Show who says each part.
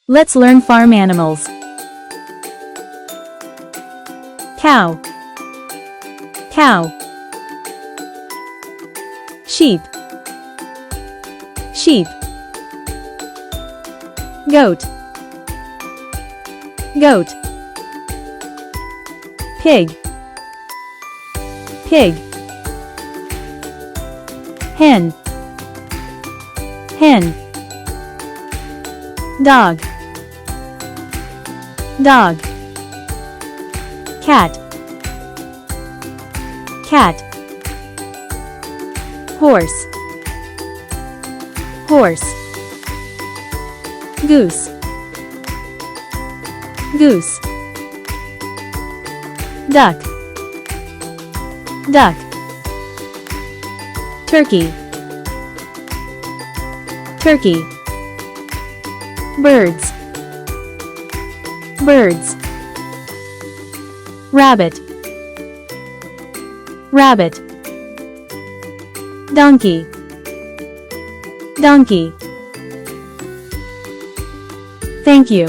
Speaker 1: Let's learn farm animals. Cow, cow. Sheep, sheep. Goat, goat. Pig, pig. Hen, hen. Dog, dog. Cat, cat. Horse, horse. Goose, goose. Duck, duck. Turkey, turkey. Birds, birds. Rabbit, rabbit. Donkey, donkey. Thank you.